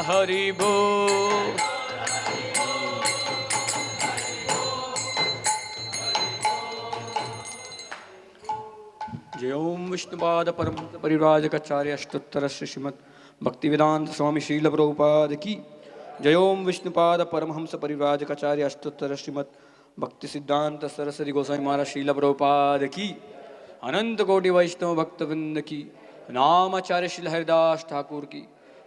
हरि बोल। जय ओम विष्णुपाद परम परिव्राजक आचार्य अष्टोत्तर श्रीमद भक्तिवेदांत स्वामी श्रील प्रभुपाद की। जय ओम विष्णुपाद परमहंस परिव्राजक आचार्य अष्टोत्तर श्रीमद भक्ति सिद्धांत सरस्वती गोस्वामी महाराज श्रील प्रभुपाद की। अनंत कोटि वैष्णव भक्तवृंद की। नाम आचार्य श्री हरिदास ठाकुर की।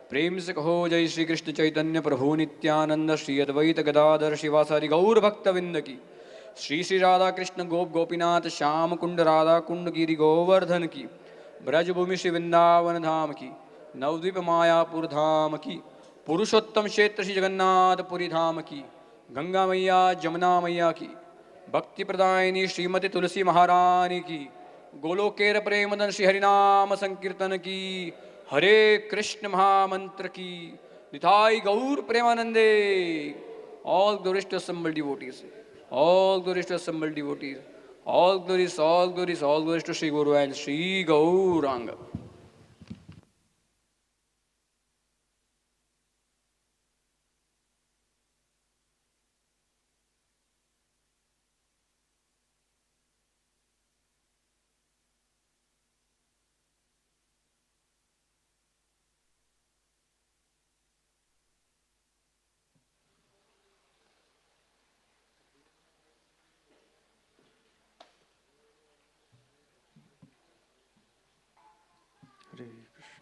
प्रेम से कहो जय श्री कृष्ण चैतन्य प्रभु नित्यानंद श्री अद्वैत गदाधर शिवासारि गौर भक्तवृंद की। श्री श्री राधा कृष्ण गोपीनाथ श्याम कुंड राधा कुंड गिरि गोवर्धन की। ब्रजभूमि श्री वृंदावन धाम की। नवद्वीप मायापुर धाम की। पुरुषोत्तम क्षेत्र श्री जगन्नाथपुरी धाम की। गंगा मैया जमुना मैया की। भक्ति प्रदायिनी श्रीमती तुलसी महारानी की। गोलोकेर प्रेमदन श्री हरिनाम संकीर्तन की। हरे कृष्ण महामंत्र की। निताई गौर प्रेमानंदे। All glories to assembled devotees. All glories to assembled devotees. All glories, all glories, all glories to Sri Guru and Sri Gauranga. Hare Krishna.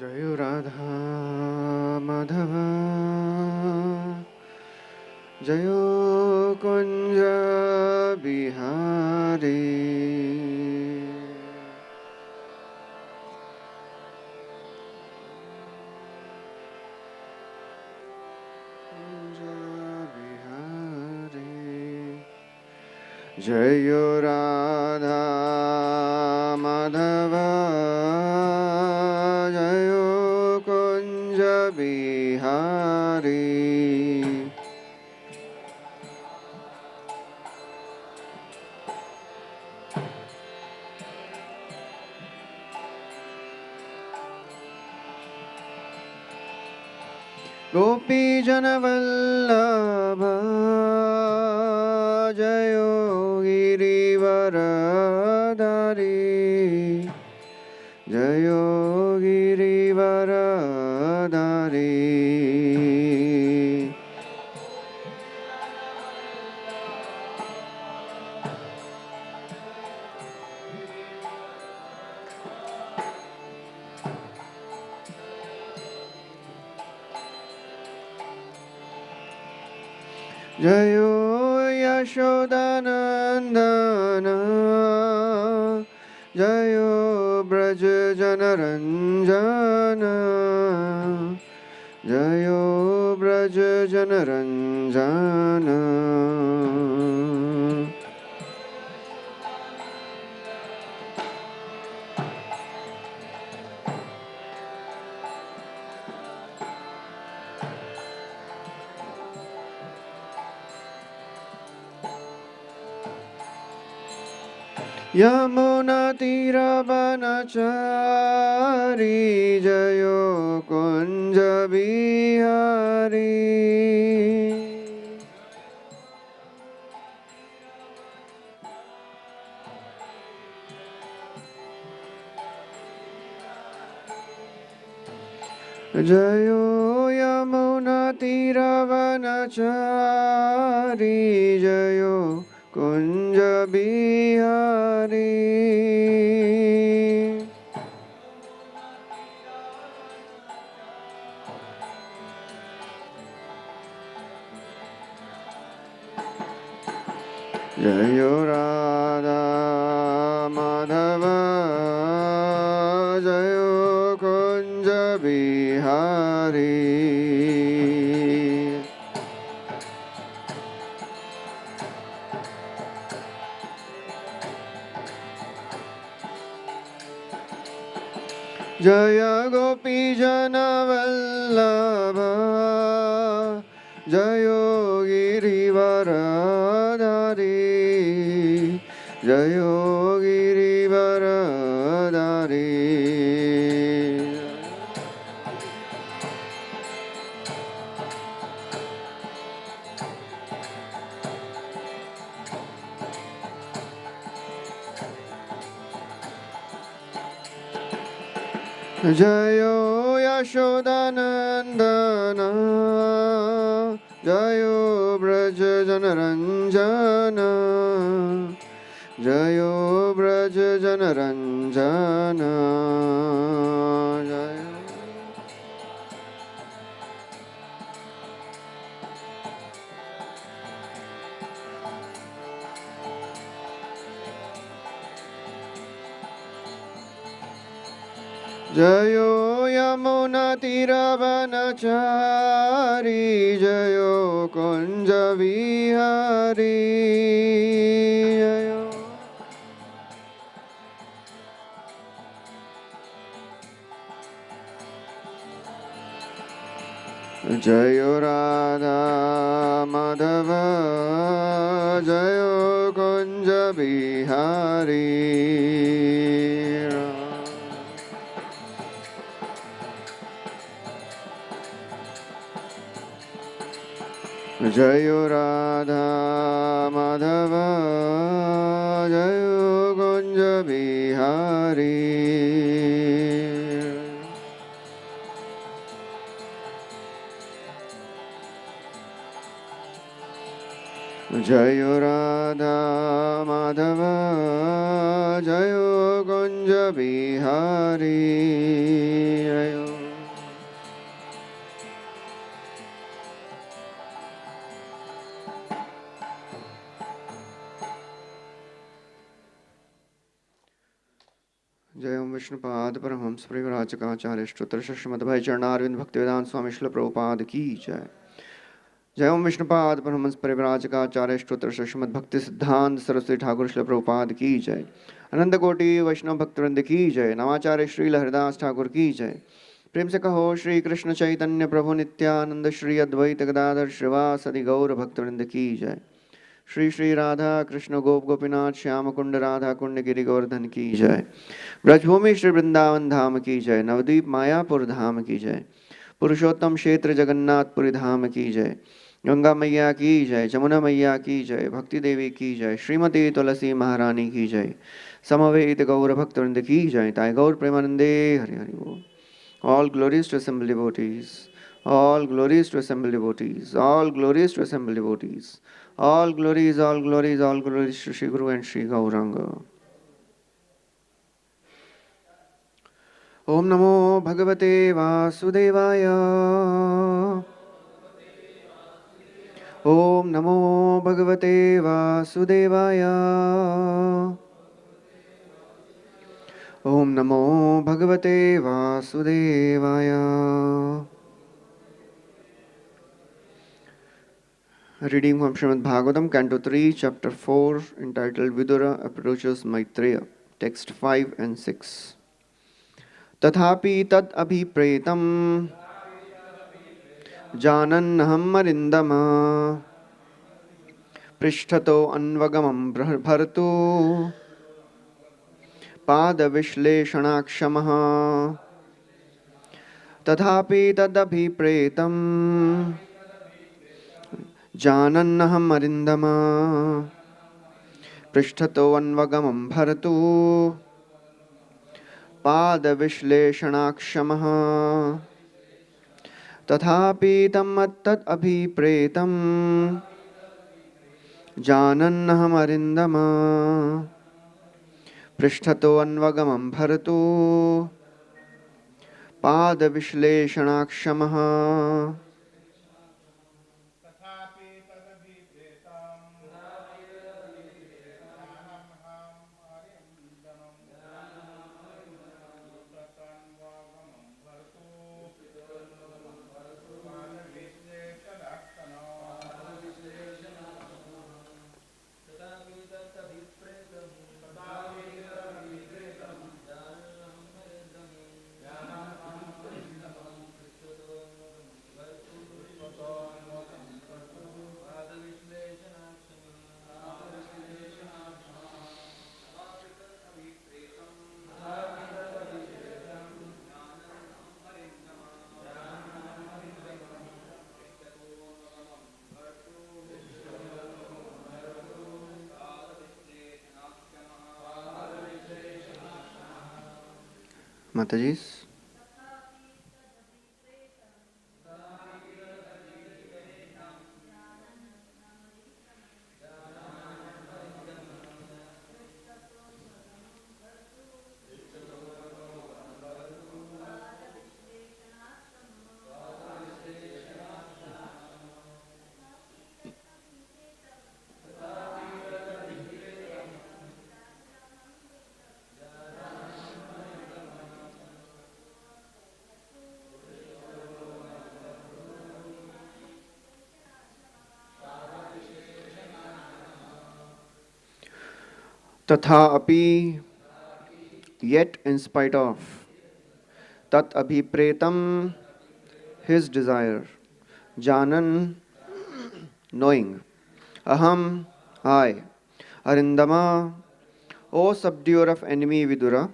जय राधा माधव जय कुंज बिहारी जय राधा माधव जय कुंज बिहारी गोपी जन वल्लभ जय गिरिवरधारी जय गिरिवरधारी जय यशोदानंदन जय ब्रज जनरंजन जय ब्रज जनरंजन यमुना तीरवनचारी जय कुंज बिहारी जय यमुना तीरवनचारी जय कुंज बिहारी जय राधा माधव जय कुंज बिहारी जय गोपी जन वल्लभ जय गिरिवरधारी जय गिरिवरधारी जयो यशोदानन्दन जयो ब्रज जनरञ्जन जयो ब्रज जनरञ्जन जय जयो यमुनातीरवनचारी जयो कुञ्जविहारी जयो जयो राधा माधव जयो कुञ्जविहारी जयो राधा माधव जयो कुंज बिहारी जयो राधा माधव जयो कुंज बिहारी जयो जय ओम विष्णुपाद परमहंस परिव्राजकाचार्य स्तोत्र श्रीमद् भाई चरणारविंद भक्तिवेदांत स्वामी श्रील प्रभुपाद की जय। जय ओम विष्णुपाद परमहंस परिव्राजकाचार्य स्तोत्र श्रीमद् भक्ति सिद्धांत सरस्वती ठाकुर श्रील प्रभुपाद की जय। अनंत कोटि वैष्णव भक्तवृंद की जय। नवाचार्य श्री हरिदास ठाकुर की जय। प्रेम से कहो श्री कृष्ण चैतन्य प्रभु नित्यानंद श्री अद्वैत गदाधर श्रीवासदि गौर भक्तवृंद की जय। श्री श्री राधा कृष्ण गोप गोपीनाथ श्याम कुंड राधा कुंड गिरि गोवर्धन की जय। ब्रजभूमि श्री वृंदावन धाम की जय। नवदीप मायापुर धाम की जय। पुरुषोत्तम क्षेत्र जगन्नाथपुरी धाम की जय। गंगा मैया की जय। जमुना मैया की जय। भक्ति देवी की जय। श्रीमती तुलसी महारानी की जय। समवेत गौर भक्तवृंद की जय। ताई गौर प्रेमानंदे हरि हरि बोल। All glories to assemble devotees. All glories to assemble devotees. All glories to assemble devotees. All glories, all glories, all glories to Shri Guru and Shri Gauranga. Om Namo Bhagavate Vasudevaya. Om Namo Bhagavate Vasudevaya. Om Namo Bhagavate Vasudevaya. Reading from Srimad Bhagavatam, Canto 3, Chapter 4, entitled Vidura Approaches Maitreya, Text 5 and 6. Tathapi tad abhipretam janannaham arindama prishthato anvagamam bharatu पादविश्लेषणाक्षमः तथापि तदभिप्रेतं जानन्नहम् अरिन्दमा पृष्ठतो अन्वगमं भरतु पादविश्लेषणाक्षमः तथापि तदभिप्रेतं जानन्नहम् अरिन्दमा पृष्ठतो अन्वगमं भरतु पादविश्लेषणाक्षमः Mataji's. Tatha api, yet in spite of, tat abhipretam, his desire, janan, knowing, aham, I, arindama, O subduer of enemy Vidura,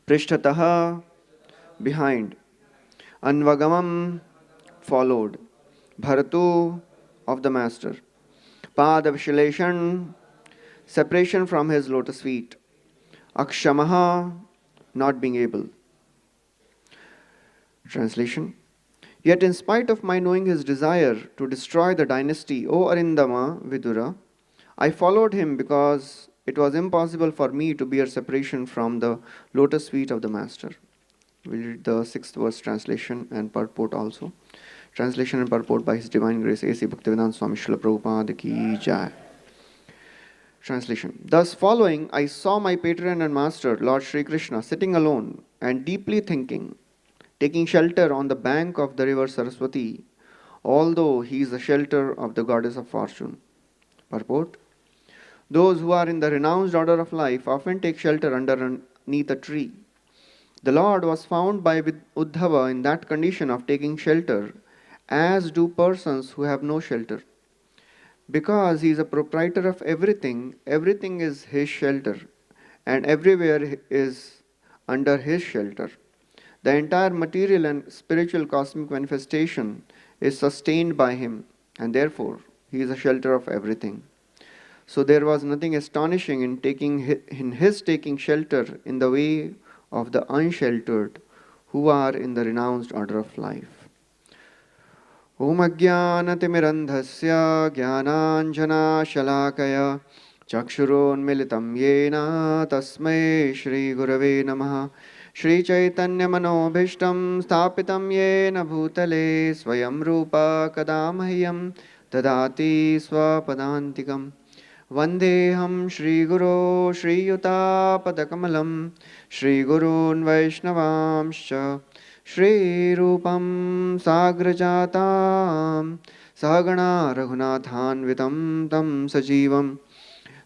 prishtataha, behind, anvagamam, followed, bharatu, of the master, pad vishaleshan, separation from his lotus feet, akshamaha, not being able. Translation. Yet in spite of my knowing his desire to destroy the dynasty, O Arindama Vidura, I followed him because it was impossible for me to bear separation from the lotus feet of the master. We'll read the 6th verse translation and purport also. Translation and purport by His Divine Grace A.C. Bhaktivedanta Swami Srila Prabhupada Ki Jai. Translation. Thus following, I saw my patron and master, Lord Sri Krishna, sitting alone and deeply thinking, taking shelter on the bank of the river Saraswati, although he is the shelter of the goddess of fortune. Purport. Those who are in the renounced order of life often take shelter underneath a tree. The Lord was found by Uddhava in that condition of taking shelter, as do persons who have no shelter. Because he is a proprietor of everything, everything is his shelter, and everywhere is under his shelter. The entire material and spiritual cosmic manifestation is sustained by him, and therefore he is a shelter of everything. So there was nothing astonishing in his taking shelter in the way of the unsheltered who are in the renounced order of life. Om Ajnanatimirandhasya Jnananjana Shalakaya Chakshuronmilitam Yena Tasmai Shri Gurave Namaha Shri Chaitanya Manobhishtam Sthapitam Yena Bhutale Swayam Rupa Kadamahyam Tadati Swapadantikam Vandeham Shri Guru Shri Yuta Padakamalam Shri Gurun Vaishnavamscha Shri Rupam Sagrajatam Sahagana Raghunathanvitam Tam Sajivam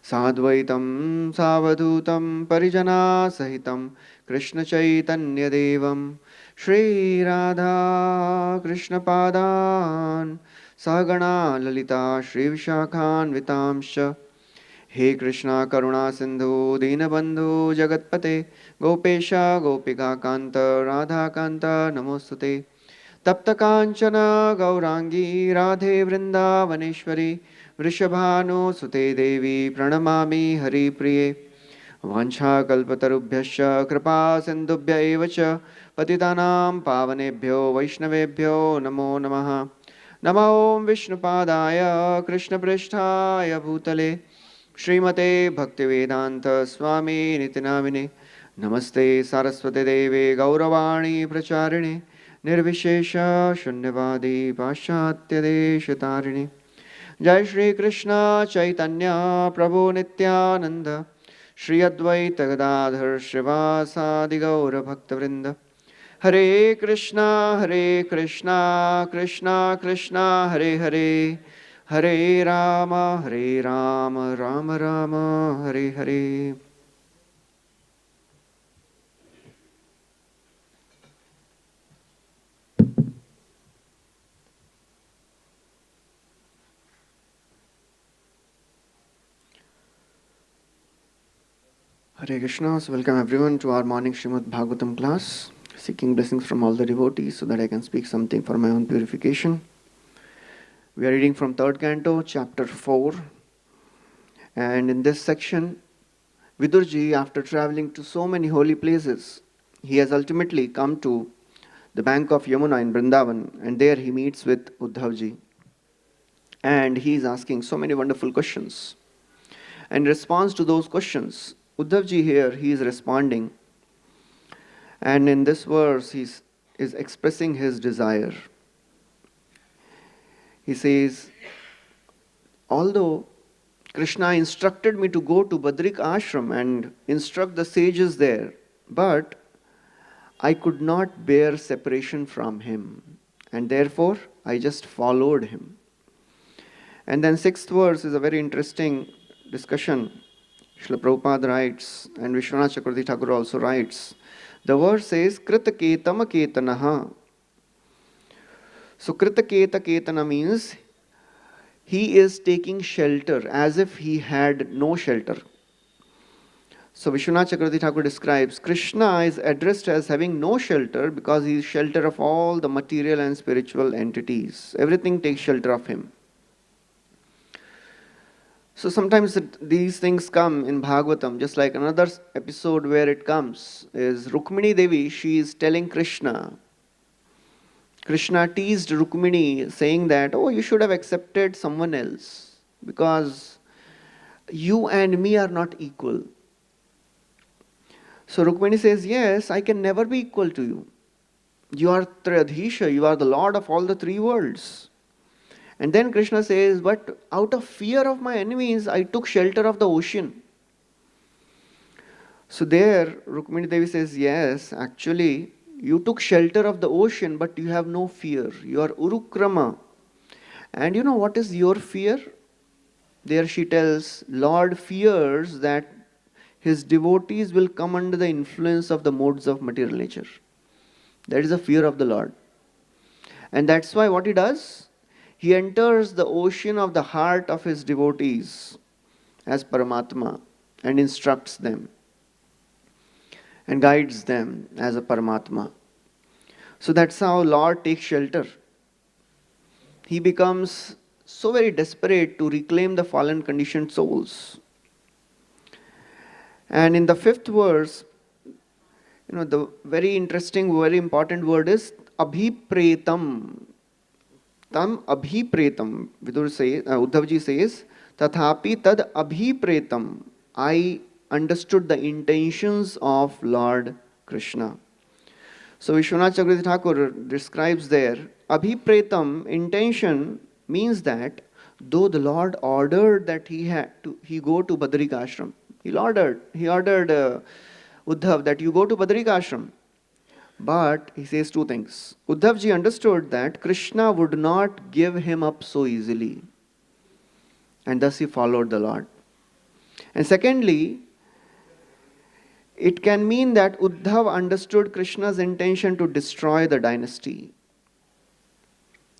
Sadvaitam Savadhutam Parijana Sahitam Krishna Chaitanya Devam Shri Radha Krishna Padan Sahagana Lalita Shri Vishakhan Vitamsha He Krishna Karuna Sindhu Dinabandhu Jagatpate Gopesha Gopika Kanta Radha Kanta Namostute Tapta Kanchana Gaurangi Radhe Vrindavaneshwari Vrishabhanu Sute Devi Pranamami Hari Priye Vancha Kalpatarubhyascha Kripa Sindhubhya Evacha Patitanam Pavanebhyo Vaishnavebhyo Namo Namaha Nama Om Vishnupadaya Krishna Pristhaya Bhutale Srimate Bhaktivedanta Swami Nitinamine Namaste Saraswate Deve Gauravani Pracharine Nirvishesha Shunyavadi Pashatya Deshatarine Jai Shri Krishna Chaitanya Prabhu Nityananda Shri Advaita Gadadhar Srivasadi Gaura Bhaktavrinda Hare Krishna Krishna Krishna Hare Hare Hare Rama Rama Rama Hare Hare. Hare Krishna. So welcome everyone to our morning Srimad Bhagavatam class. Seeking blessings from all the devotees so that I can speak something for my own purification. We are reading from 3rd canto, chapter 4. And in this section, Vidurji, after traveling to so many holy places, he has ultimately come to the bank of Yamuna in Vrindavan, and there he meets with Uddhavji. And he is asking so many wonderful questions. And in response to those questions, Uddhavji here, he is responding. And in this verse, he is expressing his desire. He says, although Krishna instructed me to go to Badrik ashram and instruct the sages there, but I could not bear separation from him, and therefore I just followed him. And then 6th verse is a very interesting discussion. Srila Prabhupada writes, and Vishwanath Chakravarti Thakur also writes, the verse says, Krita Ketama Ketanaha. So Krita Keta Ketana means he is taking shelter as if he had no shelter. So Vishwanath Chakravarti Thakur describes Krishna is addressed as having no shelter because he is shelter of all the material and spiritual entities. Everything takes shelter of him. So sometimes these things come in Bhagavatam, just like another episode where it comes is Rukmini Devi, she is telling Krishna. Krishna teased Rukmini saying that, oh, you should have accepted someone else because you and me are not equal. So Rukmini says, yes, I can never be equal to you. You are Triadhisha, you are the Lord of all the three worlds. And then Krishna says, but out of fear of my enemies, I took shelter of the ocean. So there, Rukmini Devi says, yes, actually, you took shelter of the ocean, but you have no fear. You are Urukrama. And you know what is your fear? There she tells, Lord fears that his devotees will come under the influence of the modes of material nature. That is the fear of the Lord. And that's why what he does? He enters the ocean of the heart of his devotees as Paramatma and instructs them and guides them as a Paramatma. So that's how Lord takes shelter. He becomes so very desperate to reclaim the fallen conditioned souls. And in the 5th verse, the very interesting, very important word is Abhipretam. Tam abhipretam, Uddhavji says, Tathapi tad abhipretam. I understood the intentions of Lord Krishna. So Vishwanath Chakravarti Thakur describes there, abhipretam, intention means that though the Lord ordered that he go to Badrik ashram, he ordered Uddhav that you go to Badrik ashram. But he says two things. Uddhavji understood that Krishna would not give him up so easily. And thus he followed the Lord. And secondly, it can mean that Uddhav understood Krishna's intention to destroy the dynasty.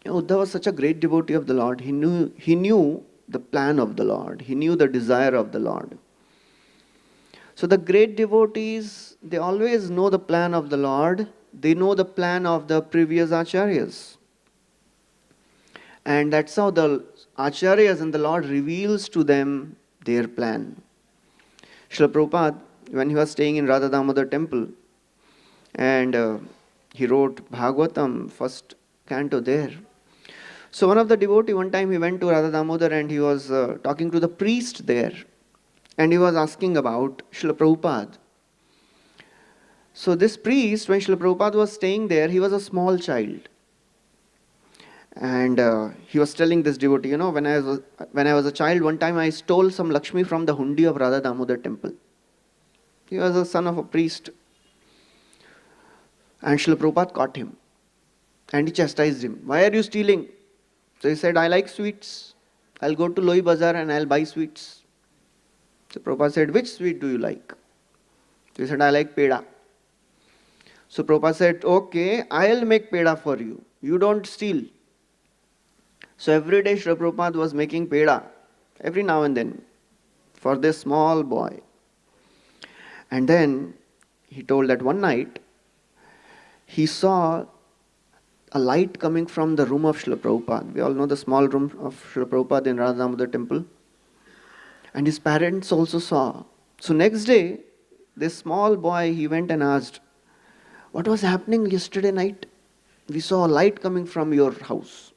Uddhava was such a great devotee of the Lord. He knew the plan of the Lord. He knew the desire of the Lord. So the great devotees, they always know the plan of the Lord. They know the plan of the previous Acharyas. And that's how the Acharyas and the Lord reveals to them their plan. Srila Prabhupada, when he was staying in Radha Damodar temple, and he wrote Bhagavatam, first canto there. So one of the devotee, one time he went to Radha Damodar and he was talking to the priest there. And he was asking about Srila Prabhupada. So this priest, when Srila Prabhupada was staying there, he was a small child. And he was telling this devotee, when I was a child, one time I stole some Lakshmi from the hundi of Radha Damodar temple. He was a son of a priest. And Srila Prabhupada caught him. And he chastised him. Why are you stealing? So he said, I like sweets. I'll go to Loi Bazaar and I'll buy sweets. So Prabhupada said, which sweet do you like? So he said, I like peda. So Prabhupada said, okay, I'll make peda for you. You don't steal. So every day Srila Prabhupada was making peda, every now and then, for this small boy. And then he told that one night, he saw a light coming from the room of Srila Prabhupada. We all know the small room of Srila Prabhupada in Radha Damodar temple. And his parents also saw So next day, this small boy, he went and asked, what was happening yesterday night? We saw a light coming from your house.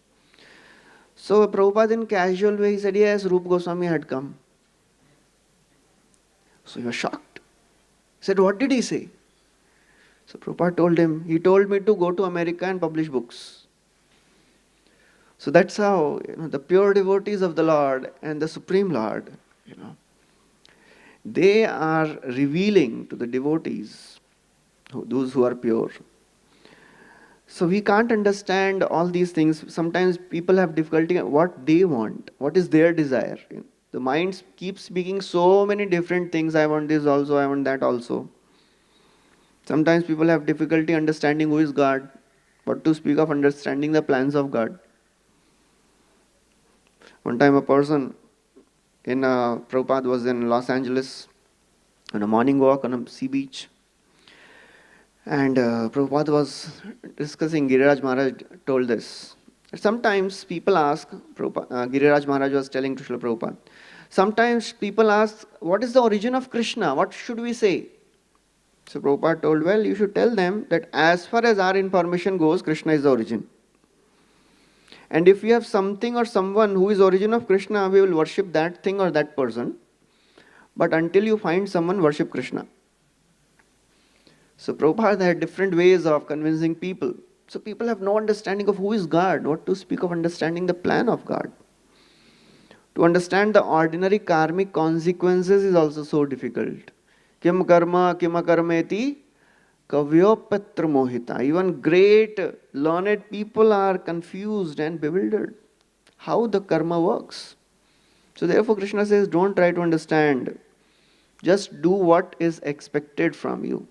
So Prabhupada in casual way, he said, yes, Rupa Goswami had come. So he was shocked. He said, what did he say? So Prabhupada told him, he told me to go to America and publish books. So that's how the pure devotees of the Lord and the Supreme Lord, they are revealing to the devotees, those who are pure. So we can't understand all these things. Sometimes people have difficulty what they want, what is their desire. The mind keeps speaking so many different things. I want this also, I want that also. Sometimes people have difficulty understanding who is God, what to speak of understanding the plans of God. One time a person Prabhupada was in Los Angeles on a morning walk on a sea beach. And Prabhupada was discussing, Giriraj Maharaj told this. Sometimes people ask, Giriraj Maharaj was telling to Srila Prabhupada, sometimes people ask, what is the origin of Krishna? What should we say? So Prabhupada told, well, you should tell them that as far as our information goes, Krishna is the origin. And if we have something or someone who is origin of Krishna, we will worship that thing or that person. But until you find someone, worship Krishna. So Prabhupada had different ways of convincing people. So people have no understanding of who is God, what to speak of understanding the plan of God. To understand the ordinary karmic consequences is also so difficult. Kim karma, kim akarmeti, kavyopatra mohita. Even great learned people are confused and bewildered how the karma works. So therefore Krishna says, don't try to understand. Just do what is expected from you.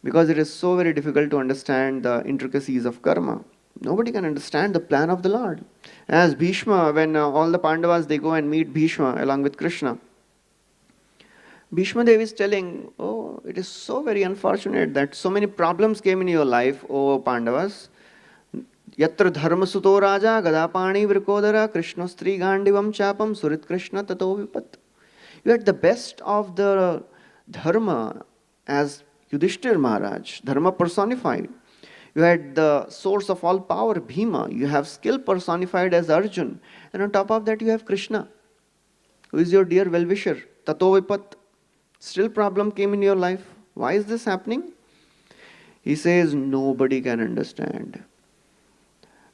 Because it is so very difficult to understand the intricacies of karma. Nobody can understand the plan of the Lord. As Bhishma, when all the Pandavas, they go and meet Bhishma along with Krishna. Bhishma Devi is telling, oh, it is so very unfortunate that so many problems came in your life, O Pandavas. Yatra dharma suto raja gadapani vrikodara krishnastri gandivam chapam surit krishna tato vipat. You had the best of the dharma as Yudhishthir Maharaj, dharma personified. You had the source of all power, Bhima. You have skill personified as Arjun. And on top of that you have Krishna, who is your dear well-wisher, tato vipat. Still problem came in your life. Why is this happening? He says, nobody can understand.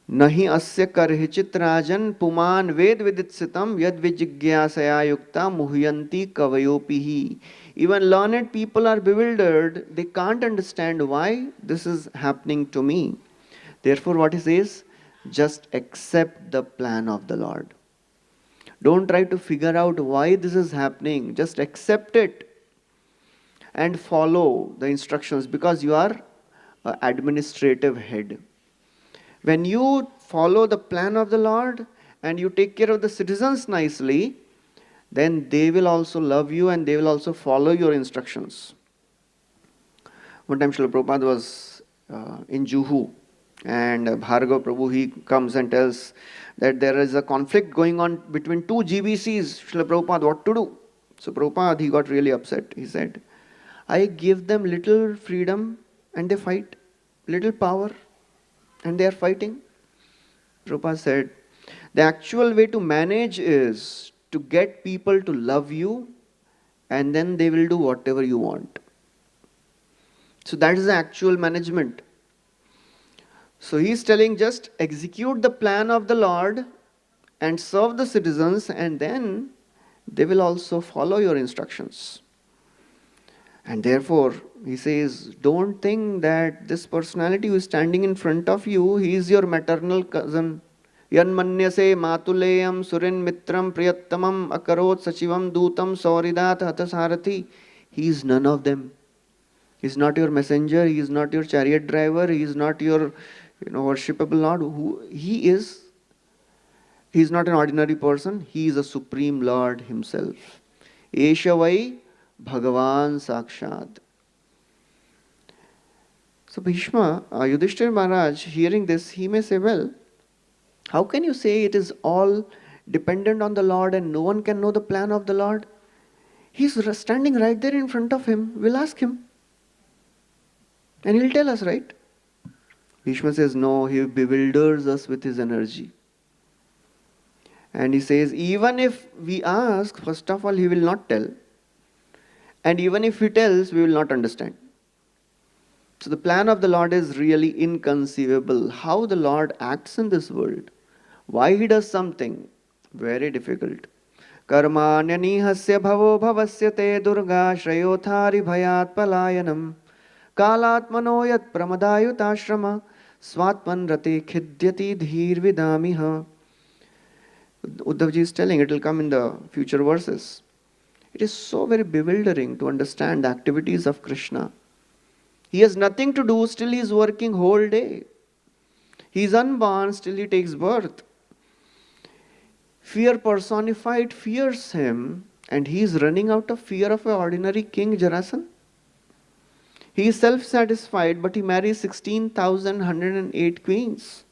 Nahi asya karhichit rajan puman ved viditsitam yad vijigyasaya yukta muhyanti kavayopihi. Even learned people are bewildered. They can't understand why this is happening to me. Therefore what he says, just accept the plan of the Lord. Don't try to figure out why this is happening. Just accept it and follow the instructions, because you are an administrative head. When you follow the plan of the Lord and you take care of the citizens nicely, then they will also love you and they will also follow your instructions. One time Srila Prabhupada was in Juhu, and Bhargava Prabhu, he comes and tells that there is a conflict going on between two GBCs. Srila Prabhupada, what to do? So Prabhupada, he got really upset. He said, I give them little freedom and they fight, little power and they are fighting. Prabhupada said, the actual way to manage is to get people to love you and then they will do whatever you want. So that is the actual management. So he is telling, just execute the plan of the Lord and serve the citizens, and then they will also follow your instructions. And therefore, he says, don't think that this personality who is standing in front of you, he is your maternal cousin. Yanmanyase matuleyam surin mitram priyattamam akarot sachivam dutam sauridat hatasarathi. He is none of them. He is not your messenger, he is not your chariot driver, he is not your worshipable Lord. Who he is not an ordinary person, he is a Supreme Lord himself. Esha vai Bhagavan Sakshat. So Bhishma, Yudhishthir Maharaj, hearing this, he may say, well, how can you say it is all dependent on the Lord and no one can know the plan of the Lord? He's standing right there in front of him. We'll ask him. And he'll tell us, right? Bhishma says, no, he bewilders us with his energy. And he says, even if we ask, first of all, he will not tell. And even if he tells, we will not understand. So the plan of the Lord is really inconceivable. How the Lord acts in this world, why he does something, very difficult. Karmanyani bhavo bhavasya te durga shrayothari bhayat palayanam kalatmano yat pramadayutashrama swatman rate khidyati dhir vidamiha. Uddhavji is telling, it will come in the future verses. It is so very bewildering to understand the activities of Krishna. He has nothing to do, still he is working whole day. He is unborn, still he takes birth. Fear personified fears him, and he is running out of fear of an ordinary king, Jarasan. He is self-satisfied, but he marries 16,108 queens.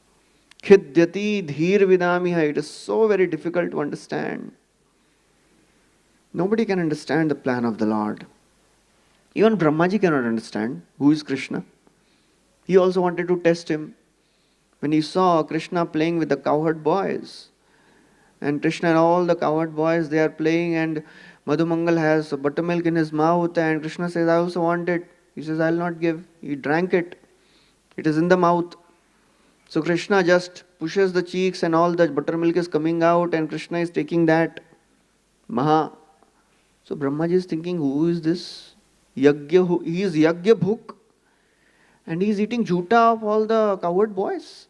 Khidyati dhir vidamiha. It is so very difficult to understand. Nobody can understand the plan of the Lord. Even Brahmaji cannot understand who is Krishna. He also wanted to test him. When he saw Krishna playing with the cowherd boys, and Krishna and all the cowherd boys, they are playing, and Madhumangal has buttermilk in his mouth, and Krishna says, I also want it. He says, I will not give. He drank it. It is in the mouth. So Krishna just pushes the cheeks and all the buttermilk is coming out, and Krishna is taking that. Maha. So Brahmaji is thinking, who is this? Yagya, he is Yagya Bhuk, and he is eating jhuta of all the cowherd boys.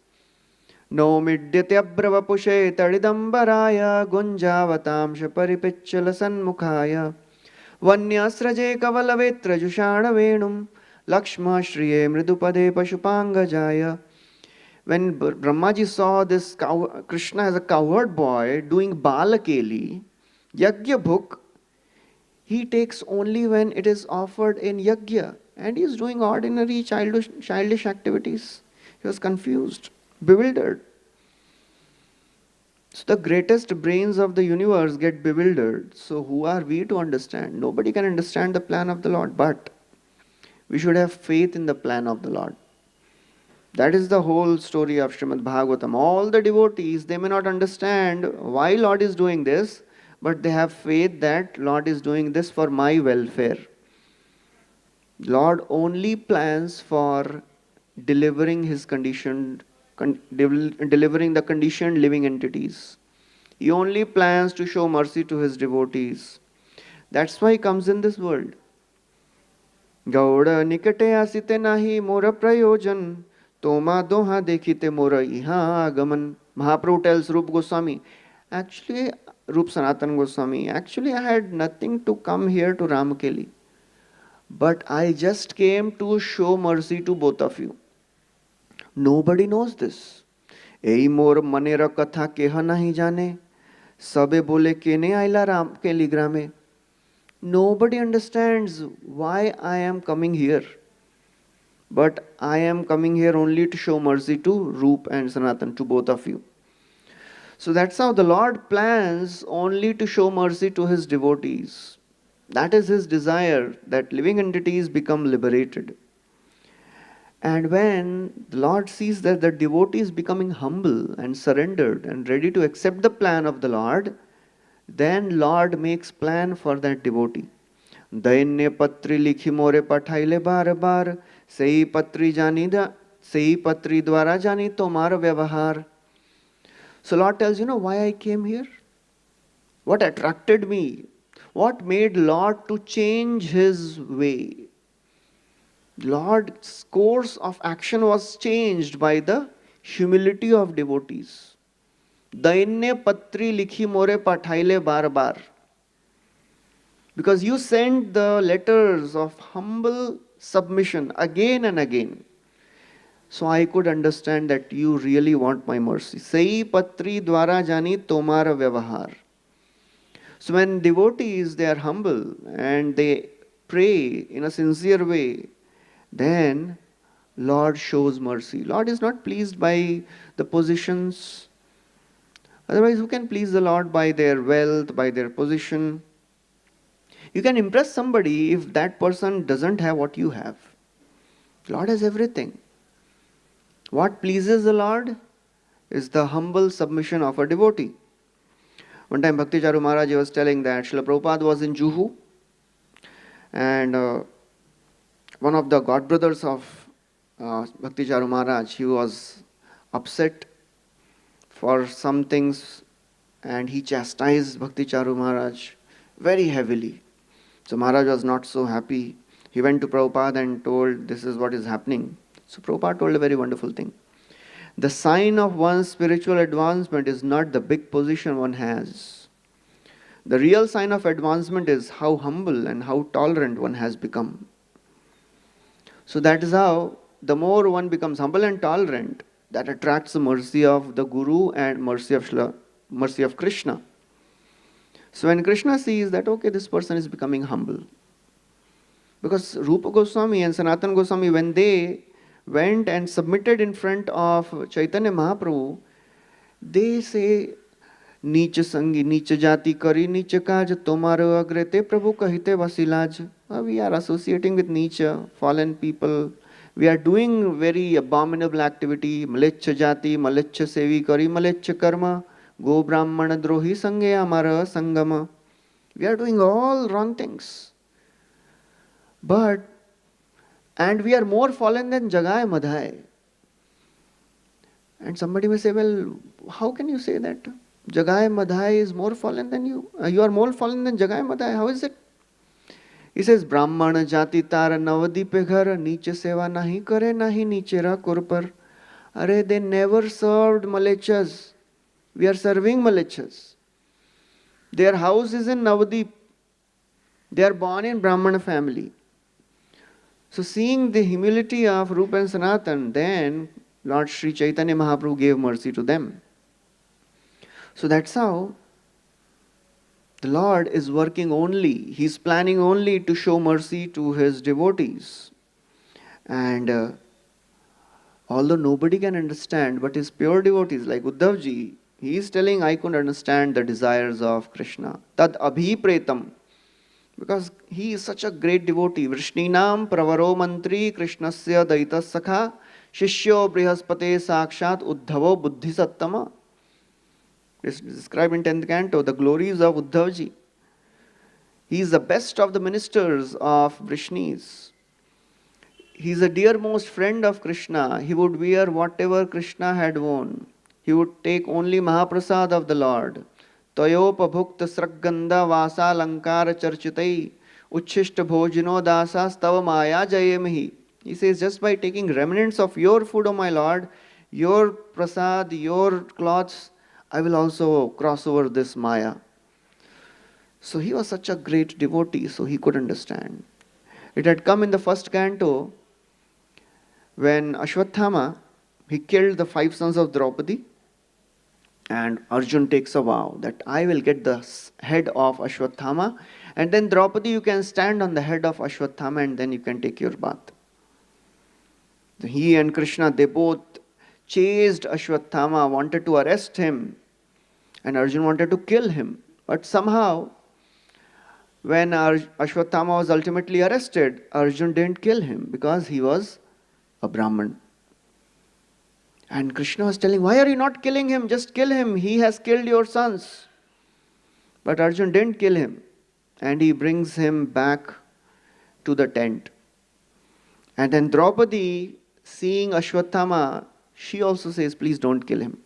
No midyatyabrava pushe tadidambaraya gunjavatamsha paripichala sanmukhaya vanyasraje kavalavetra jushana venum lakshma shriye mridupade pashupangajaya. When Brahmaji saw this Krishna as a cowherd boy doing balakeli, Yagya Bhuk, he takes only when it is offered in Yagya, and he is doing ordinary childish activities. He was confused, bewildered. So the greatest brains of the universe get bewildered. So who are we to understand? Nobody can understand the plan of the Lord, but we should have faith in the plan of the Lord. That is the whole story of Srimad Bhagavatam. All the devotees, they may not understand why Lord is doing this, but they have faith that Lord is doing this for my welfare. Lord only plans for delivering his delivering the conditioned living entities. He only plans to show mercy to his devotees. That's why he comes in this world. Gauda nikate asite nahi mora prayojan toma doha dekhite mora iha agaman. Mahaprabhu tells Rup Goswami, actually, Rup Sanatan Goswami, actually I had nothing to come here to Ramakeli, but I just came to show mercy to both of you. Nobody knows this. Ei mor manera katha keha nahi jane, sabe bole kene aila Ramakeli grame. Nobody understands why I am coming here, but I am coming here only to show mercy to Rup and Sanatan, to both of you. So that's how the Lord plans only to show mercy to his devotees. That is his desire, that living entities become liberated. And when the Lord sees that the devotee is becoming humble and surrendered and ready to accept the plan of the Lord, then Lord makes plan for that devotee. Dainye patri likhi more pathaile bar bar, sei patri dwara jani tomar vyavahar. So Lord tells, why I came here? What attracted me? What made Lord to change his way? Lord's course of action was changed by the humility of devotees. Dainye patri likhi more pathaile bar bar. Because you sent the letters of humble submission again and again. So I could understand that you really want my mercy. Sei patri dwara jani tomara vyavahar. So when devotees, they are humble and they pray in a sincere way, then Lord shows mercy. Lord is not pleased by the positions. Otherwise, who can please the Lord by their wealth, by their position? You can impress somebody if that person doesn't have what you have. Lord has everything. What pleases the Lord is the humble submission of a devotee. One time Bhakti Charu Maharaj was telling that Srila Prabhupada was in Juhu, and one of the god brothers of Bhakti Charu Maharaj, he was upset for some things and he chastised Bhakti Charu Maharaj very heavily. So Maharaj was not so happy. He went to Prabhupada and told, this is what is happening. So Prabhupada told a very wonderful thing. The sign of one's spiritual advancement is not the big position one has. The real sign of advancement is how humble and how tolerant one has become. So that is how, the more one becomes humble and tolerant, that attracts the mercy of the Guru and mercy of Krishna. So when Krishna sees that, okay, this person is becoming humble. Because Rupa Goswami and Sanatana Goswami, when they went and submitted in front of Chaitanya Mahaprabhu, they say, नीच संगी नीच जाति करी नीच काज तुम्हारो अग्रते प्रभु कहिते वसिलाज. We are associating with Nicha, fallen people. We are doing very abominable activity. Malechcha jati, malechcha sevi kari, malechcha karma, go brahmana drohi sange amara sangama. We are doing all wrong things. And we are more fallen than Jagai Madhai. And somebody may say, well, how can you say that? Jagai Madhai is more fallen than you. You are more fallen than Jagai Madhai. How is it? He says, Brahmana jati tara navadipe ghar, niche seva nahi kare nahi nichera kurpar. Are they never served malechas. We are serving malechas. Their house is in Navadip. They are born in Brahmana family. So seeing the humility of Rupa and Sanatan, then Lord Sri Chaitanya Mahaprabhu gave mercy to them. So that's how the Lord is working only, He is planning only to show mercy to His devotees. And although nobody can understand, but His pure devotees like Uddhavji, he is telling, I could understand the desires of Krishna. Tad abhipretam. Because he is such a great devotee. Vrishninam pravaro mantri krishnasya daita sakha shishyo brihaspate sakshat uddhavo buddhisattama. This is described in 10th canto, the glories of Uddhavji. He is the best of the ministers of Vrishnis. He is the dearmost friend of Krishna. He would wear whatever Krishna had worn. He would take only Mahaprasad of the Lord. Toyopabhukta sragganda vasa lankara charchitai uchishta bhojino dasa stava maya jayemahi. He says, just by taking remnants of your food, O my Lord, your prasad, your cloths, I will also cross over this Maya. So he was such a great devotee, so he could understand. It had come in the first canto when Ashwathama, he killed the 5 sons of Draupadi, and Arjun takes a vow that I will get the head of Ashwathama, and then Draupadi, you can stand on the head of Ashwathama and then you can take your bath. He and Krishna, they both chased Ashwathama, wanted to arrest him, and Arjun wanted to kill him. But somehow, when Ashwathama was ultimately arrested, Arjun didn't kill him because he was a Brahman. And Krishna was telling, why are you not killing him? Just kill him. He has killed your sons. But Arjun didn't kill him. And he brings him back to the tent. And then Draupadi, seeing Ashwathama, she also says, please don't kill him.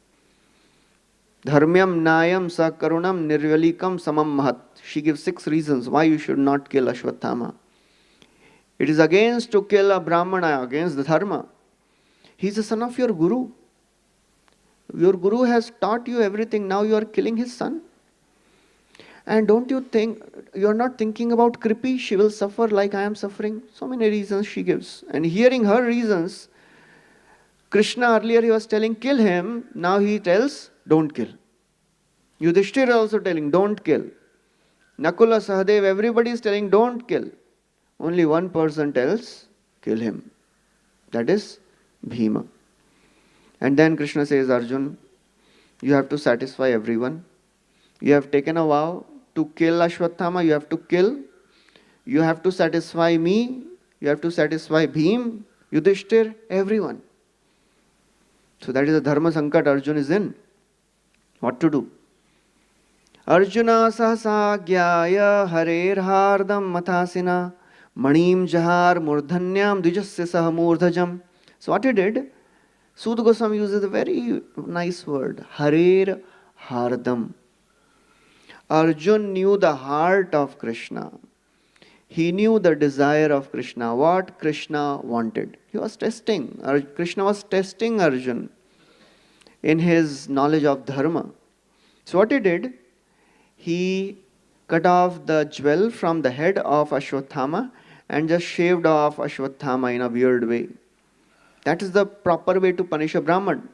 Dharmyam nayam sa karunam nirvalikam samam mahat. She gives 6 reasons why you should not kill Ashwathama. It is against to kill a Brahmana, against the dharma. He is the son of your Guru. Your Guru has taught you everything. Now you are killing his son. And don't you think, you are not thinking about Kripi, she will suffer like I am suffering. So many reasons she gives. And hearing her reasons, Krishna earlier he was telling kill him, now he tells don't kill. Yudhishthira also telling don't kill. Nakula, Sahadev, everybody is telling don't kill. Only one person tells kill him. That is Bhima. And then Krishna says, Arjun, you have to satisfy everyone. You have taken a vow to kill Ashwathama, you have to kill. You have to satisfy me, you have to satisfy Bhim, Yudhishthir, everyone. So that is the dharma sankat Arjuna is in. What to do? Arjuna sahasa gyaya harer hardam mathasina manim jahar murdhanyam dvijasya sahamurdhajam. So what he did? Sud Goswami uses a very nice word, harer hardam. Arjun knew the heart of Krishna. He knew the desire of Krishna, what Krishna wanted. He was testing. Krishna was testing Arjun in his knowledge of dharma. So what he did? He cut off the jewel from the head of Ashwatthama and just shaved off Ashwatthama in a weird way. That is the proper way to punish a Brahman.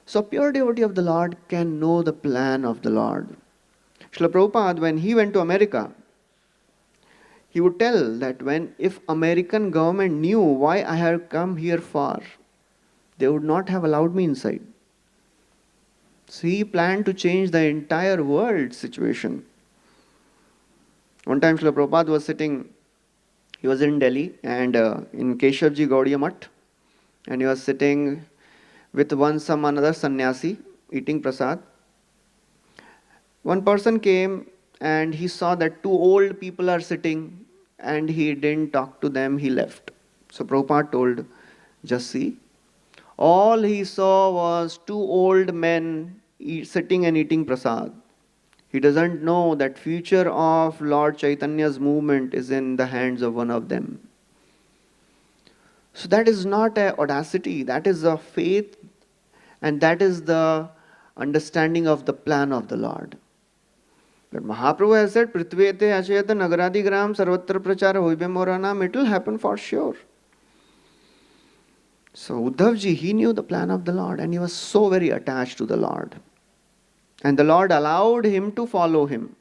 So pure devotee of the Lord can know the plan of the Lord. Srila Prabhupada, when he went to America, he would tell that if American government knew why I had come here for, they would not have allowed me inside. So he planned to change the entire world situation. One time Srila Prabhupada was sitting, he was in Delhi and in Keshavji Gaudiya Math, and he was sitting with some another sannyasi eating prasad. One person came and he saw that two old people are sitting and he didn't talk to them, he left. So Prabhupada told, just see, all he saw was two old men sitting and eating prasad. He doesn't know that future of Lord Chaitanya's movement is in the hands of one of them. So that is not an audacity, that is a faith, and that is the understanding of the plan of the Lord. But Mahaprabhu has said, Prithvete Achayata Nagaradi Gram Sarvatra Prachara Hoibe Moranam, it will happen for sure. So Uddhavji, he knew the plan of the Lord and he was so very attached to the Lord. And the Lord allowed him to follow him.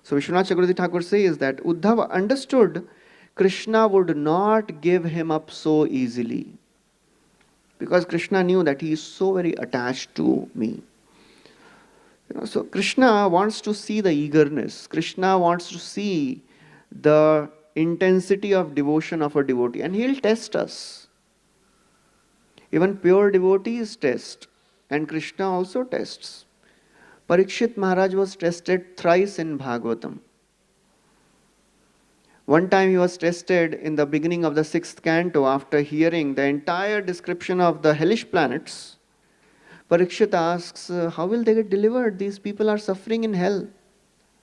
So Vishwanath Chakravarti Thakur says that Uddhava understood Krishna would not give him up so easily. Because Krishna knew that he is so very attached to me. So Krishna wants to see the eagerness. Krishna wants to see the intensity of devotion of a devotee. And he'll test us. Even pure devotees test. And Krishna also tests. Parikshit Maharaj was tested thrice in Bhagavatam. One time he was tested in the beginning of the 6th canto after hearing the entire description of the hellish planets. Parikshit asks, how will they get delivered? These people are suffering in hell.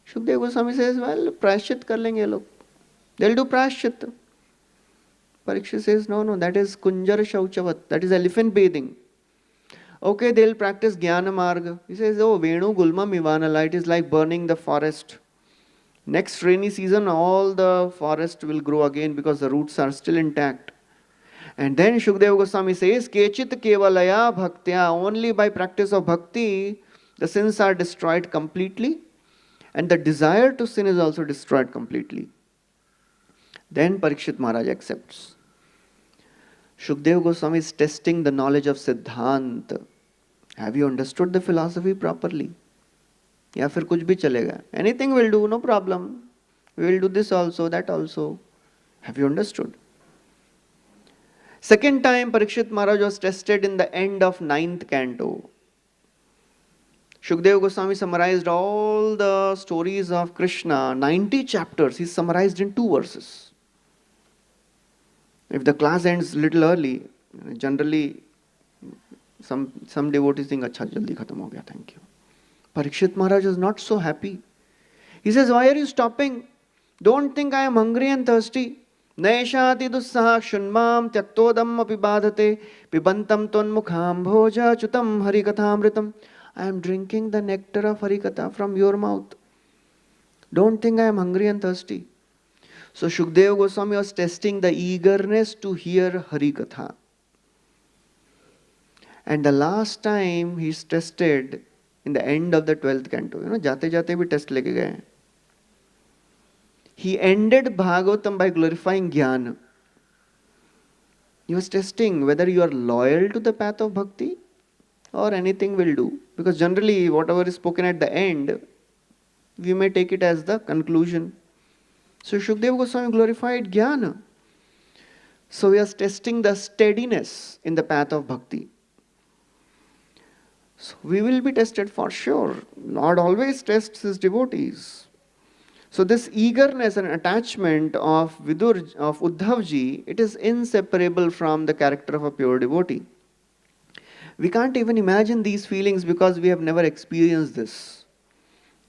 Shukdev Goswami says, well, prashchit kar lenge log. They'll do prashchit. Parikshit says, no, that is kunjar shauchavat. That is elephant bathing. Okay, they'll practice jnana marga. He says, oh, Venu Gulma Mivanala, it is like burning the forest. Next rainy season, all the forest will grow again because the roots are still intact. And then Shukdev Goswami says, Kechit kevalaya bhaktya, only by practice of bhakti, the sins are destroyed completely. And the desire to sin is also destroyed completely. Then Parikshit Maharaj accepts. Shukdev Goswami is testing the knowledge of Siddhant. Have you understood the philosophy properly? या फिर कुछ भी चलेगा. Anything will do, no problem. We will do this also, that also. Have you understood? Second time Parikshit Maharaj was tested in the end of 9th canto. Shukdev Goswami summarized all the stories of Krishna, 90 chapters, he summarized in 2 verses. If the class ends little early, generally some devotees think, Acha, jaldi khatam ho gaya, thank you. Parikshit Maharaj is not so happy. He says, why are you stopping? Don't think I am hungry and thirsty. Naishati dussaha shunmam tyaktodam apibadhate pibantam tonmukham bhoja chutam harikathamritam. I am drinking the nectar of harikatha from your mouth. Don't think I am hungry and thirsty. So Shukdev Goswami was testing the eagerness to hear harikatha. And the last time he is tested in the end of the 12th canto. Jate jate bhi test leke gaye. He ended Bhagavatam by glorifying Jnana. He was testing whether you are loyal to the path of bhakti or anything will do. Because generally whatever is spoken at the end, we may take it as the conclusion. So Shukdev Goswami glorified Jnana. So he was testing the steadiness in the path of bhakti. So we will be tested for sure. Lord always tests his devotees. So this eagerness and attachment of Uddhavji, it is inseparable from the character of a pure devotee. We can't even imagine these feelings because we have never experienced this.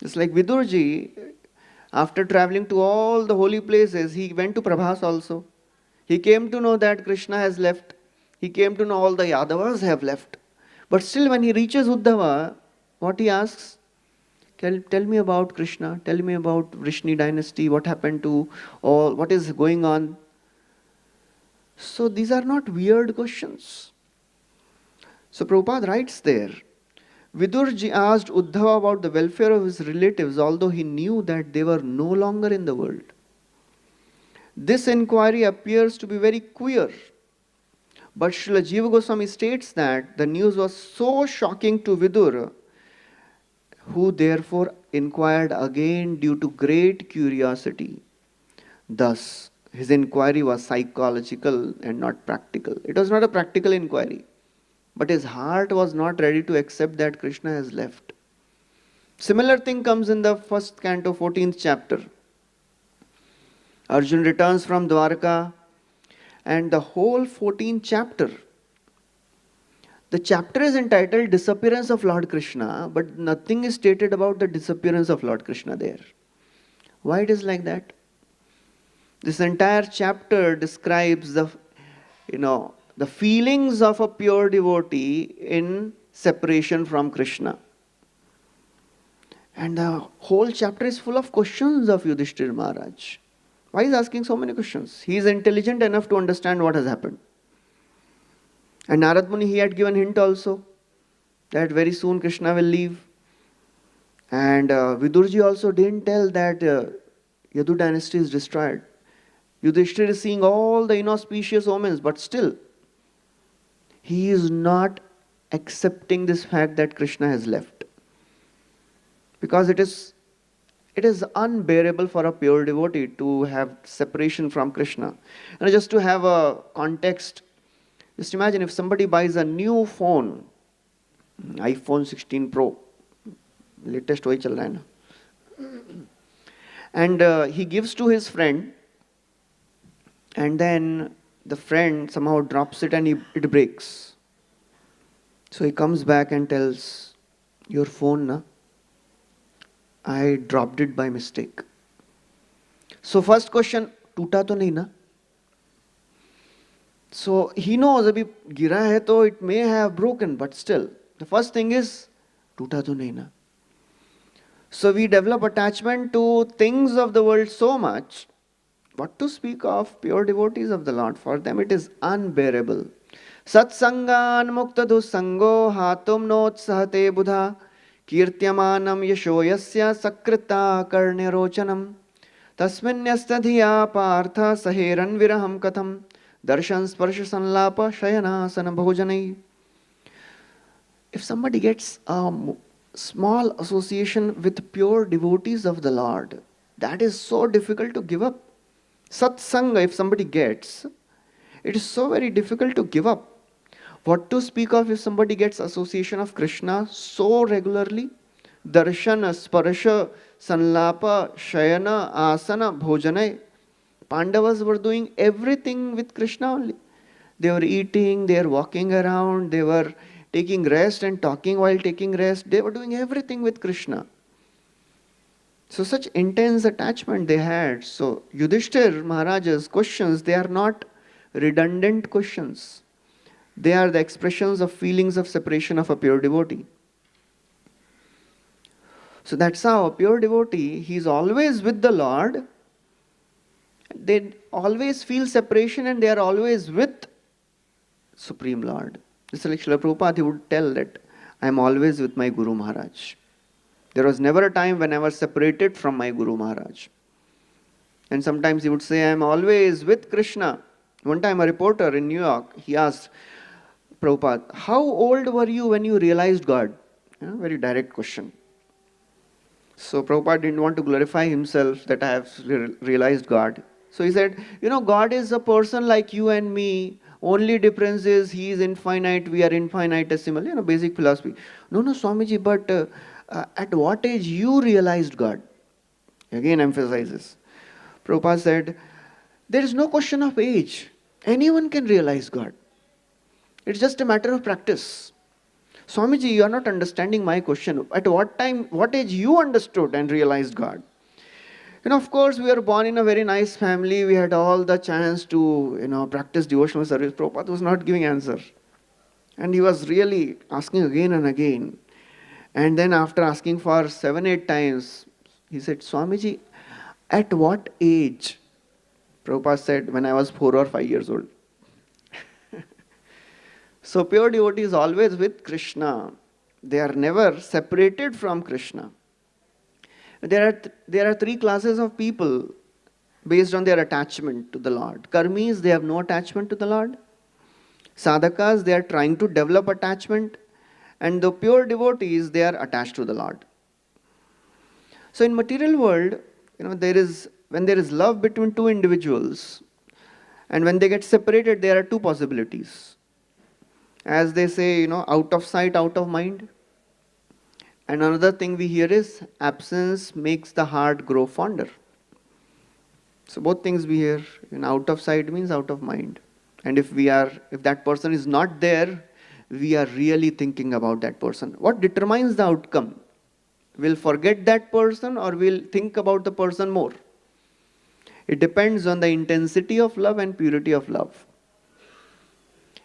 It's like Vidurji, after traveling to all the holy places, he went to Prabhas also. He came to know that Krishna has left. He came to know all the Yadavas have left. But still when he reaches Uddhava, what he asks? Tell me about Krishna, tell me about Vrishni dynasty, what happened to all, what is going on. So these are not weird questions. So Prabhupada writes there, Vidurji asked Uddhava about the welfare of his relatives, although he knew that they were no longer in the world. This inquiry appears to be very queer. But Srila Jiva Goswami states that the news was so shocking to Vidur, who therefore inquired again due to great curiosity. Thus, his inquiry was psychological and not practical. It was not a practical inquiry, but his heart was not ready to accept that Krishna has left. Similar thing comes in the first canto, 14th chapter. Arjun returns from Dwarka, and the whole 14th chapter, the chapter is entitled Disappearance of Lord Krishna, but nothing is stated about the disappearance of Lord Krishna there. Why it is like that? This entire chapter describes the feelings of a pure devotee in separation from Krishna. And the whole chapter is full of questions of Yudhishthira Maharaj. Why is he asking so many questions? He is intelligent enough to understand what has happened. And Narad Muni, he had given hint also that very soon Krishna will leave. And Vidurji also didn't tell that Yadu dynasty is destroyed. Yudhishthira is seeing all the inauspicious omens, but still he is not accepting this fact that Krishna has left. Because it is unbearable for a pure devotee to have separation from Krishna. And just to have a context, just imagine if somebody buys a new phone, iPhone 16 Pro, latest वही चल रहा है ना, and he gives to his friend, and then the friend somehow drops it and it breaks. So he comes back and tells, your phone, na? I dropped it by mistake. So first question, टूटा तो नहीं ना? So he knows अभी गिरा है तो it may have broken, but still the first thing is टूटा तो नहीं ना? So we develop attachment to things of the world so much. What to speak of pure devotees of the Lord? For them it is unbearable. Satsangan mukta dusango hatum not sahate buddha kirtyamanam yasho yasya sakrita karnirochanam tasminyastadhiya partha saheran viraham katham darshan sparsha sanlapa shayanasana bhojanai. If somebody gets a small association with pure devotees of the Lord, that is so difficult to give up. Satsanga, if somebody gets, it is so very difficult to give up. What to speak of if somebody gets association of Krishna so regularly? Darshana, Sparsha, Sanlapa, Shayana, Asana, Bhojanai. Pandavas were doing everything with Krishna only. They were eating, they were walking around, they were taking rest and talking while taking rest. They were doing everything with Krishna. So such intense attachment they had. So Yudhishthira Maharaj's questions, they are not redundant questions. They are the expressions of feelings of separation of a pure devotee. So that's how a pure devotee, he is always with the Lord. They always feel separation and they are always with Supreme Lord. Just like Srila Prabhupada, he would tell that I am always with my Guru Maharaj. There was never a time when I was separated from my Guru Maharaj. And sometimes he would say, I am always with Krishna. One time a reporter in New York, he asked Prabhupada, how old were you when you realized God? Very direct question. So Prabhupada didn't want to glorify himself that I have realized God. So he said, God is a person like you and me. Only difference is he is infinite, we are infinitesimal. Basic philosophy. No, Swamiji, but at what age you realized God? Again emphasizes. Prabhupada said, there is no question of age. Anyone can realize God. It's just a matter of practice. Swamiji, you are not understanding my question. At what time, what age you understood and realized God? Of course, we were born in a very nice family. We had all the chance to, practice devotional service. Prabhupada was not giving answer. And he was really asking again and again. And then after asking for 7, 8 times, he said, Swamiji, at what age? Prabhupada said, when I was 4 or 5 years old. So pure devotee is always with Krishna. They are never separated from Krishna. There are 3 classes of people based on their attachment to the Lord. Karmis, they have no attachment to the Lord. Sadhakas, they are trying to develop attachment. And the pure devotees, they are attached to the Lord. So in material world, when there is love between 2 individuals, and when they get separated, there are 2 possibilities. As they say, out of sight, out of mind. And another thing we hear is, absence makes the heart grow fonder. So both things we hear. Out of sight means out of mind. And if that person is not there, we are really thinking about that person. What determines the outcome? We'll forget that person or we'll think about the person more. It depends on the intensity of love and purity of love.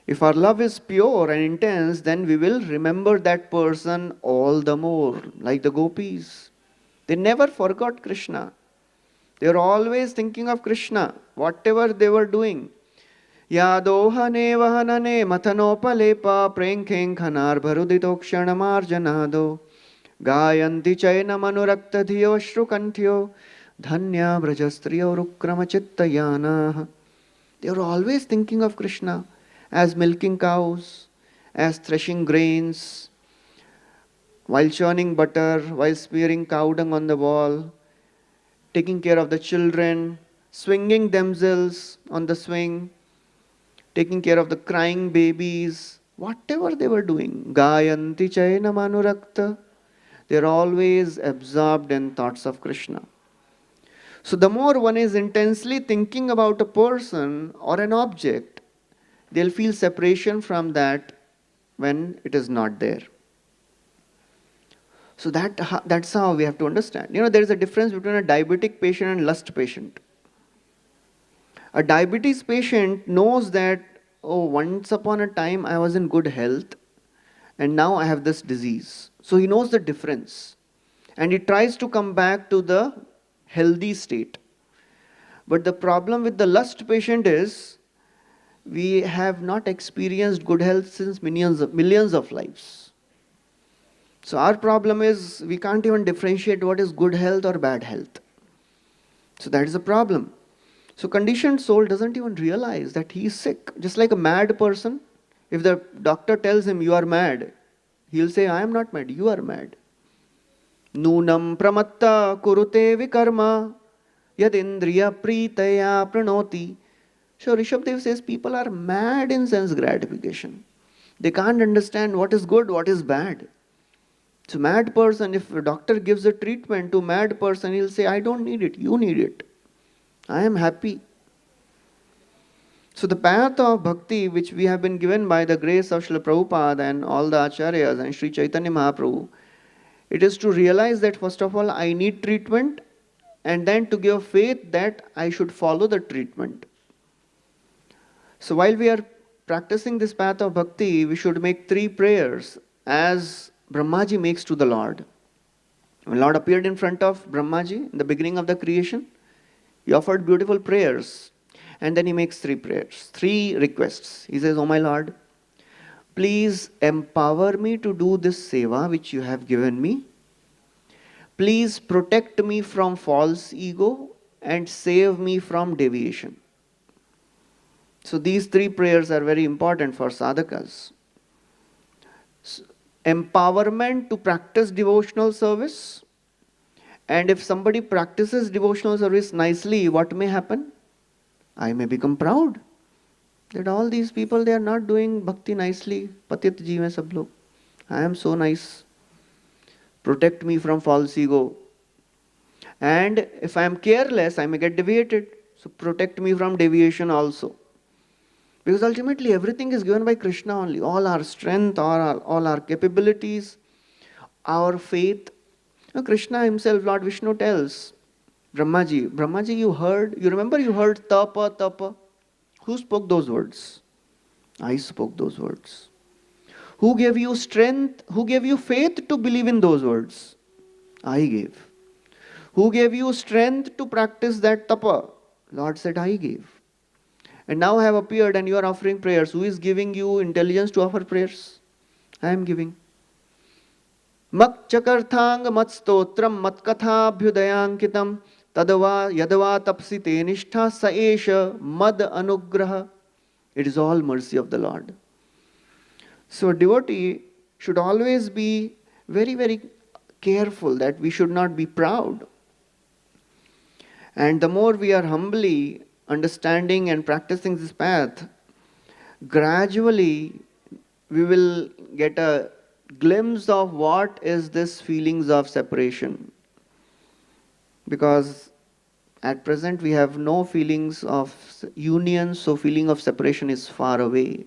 If our love is pure and intense, then we will remember that person all the more, like the gopis. They never forgot Krishna. They were always thinking of Krishna, whatever they were doing. Yadohane vahanane mathanopalepa prenkhen khanar bharuditokshanamar gayanti chaina manurakta dhiyo shrukanthyo dhanya brajastriyo rukrama chittayana. They were always thinking of Krishna as milking cows, as threshing grains, while churning butter, while smearing cow dung on the wall, taking care of the children, swinging themselves on the swing, taking care of the crying babies, whatever they were doing. Gayanti chaina manurakta. They are always absorbed in thoughts of Krishna. So the more one is intensely thinking about a person or an object, they'll feel separation from that when it is not there. So that's how we have to understand. There is a difference between a diabetic patient and lust patient. A diabetes patient knows that, once upon a time I was in good health and now I have this disease. So he knows the difference. And he tries to come back to the healthy state. But the problem with the lust patient is, we have not experienced good health since millions of lives. So our problem is, we can't even differentiate what is good health or bad health. So that is a problem. So conditioned soul doesn't even realize that he is sick. Just like a mad person, if the doctor tells him you are mad, he'll say, I am not mad, you are mad. Nunam pramatta kurute vikarma yadindriya pritaya pranoti. So Rishabdev says people are mad in sense gratification. They can't understand what is good, what is bad. So mad person, if a doctor gives a treatment to mad person, he'll say, I don't need it, you need it. I am happy. So the path of bhakti which we have been given by the grace of Srila Prabhupada and all the Acharyas and Sri Chaitanya Mahaprabhu, it is to realize that first of all I need treatment, and then to give faith that I should follow the treatment. So while we are practicing this path of bhakti, we should make 3 prayers as Brahmaji makes to the Lord. When Lord appeared in front of Brahmaji in the beginning of the creation, he offered beautiful prayers. And then he makes 3 prayers, 3 requests. He says, Oh my Lord, please empower me to do this seva which you have given me. Please protect me from false ego and save me from deviation. So these 3 prayers are very important for sadhakas. Empowerment to practice devotional service, And if somebody practices devotional service nicely, what may happen? I may become proud that all these people, they are not doing bhakti nicely. Patit ji mein sab log. I am so nice. Protect me from false ego. And if I am careless, I may get deviated. So protect me from deviation also. Because ultimately everything is given by Krishna only. All our strength, all our capabilities, our faith. Now, Krishna himself, Lord Vishnu tells Brahmaji, you remember you heard tapa, tapa. Who spoke those words? I spoke those words. Who gave you strength? Who gave you faith to believe in those words? I gave. Who gave you strength to practice that tapa? Lord said, I gave. And now I have appeared and you are offering prayers. Who is giving you intelligence to offer prayers? I am giving. Mak chakarthang mat stotram mat kathabhyudayankitam tadava yadava tapsi te nishtha saesha mad anugraha. It is all mercy of the Lord. So a devotee should always be very, very careful that we should not be proud. And the more we are humbly understanding and practicing this path, gradually we will get a glimpse of what is this feelings of separation. Because at present we have no feelings of union, so feeling of separation is far away.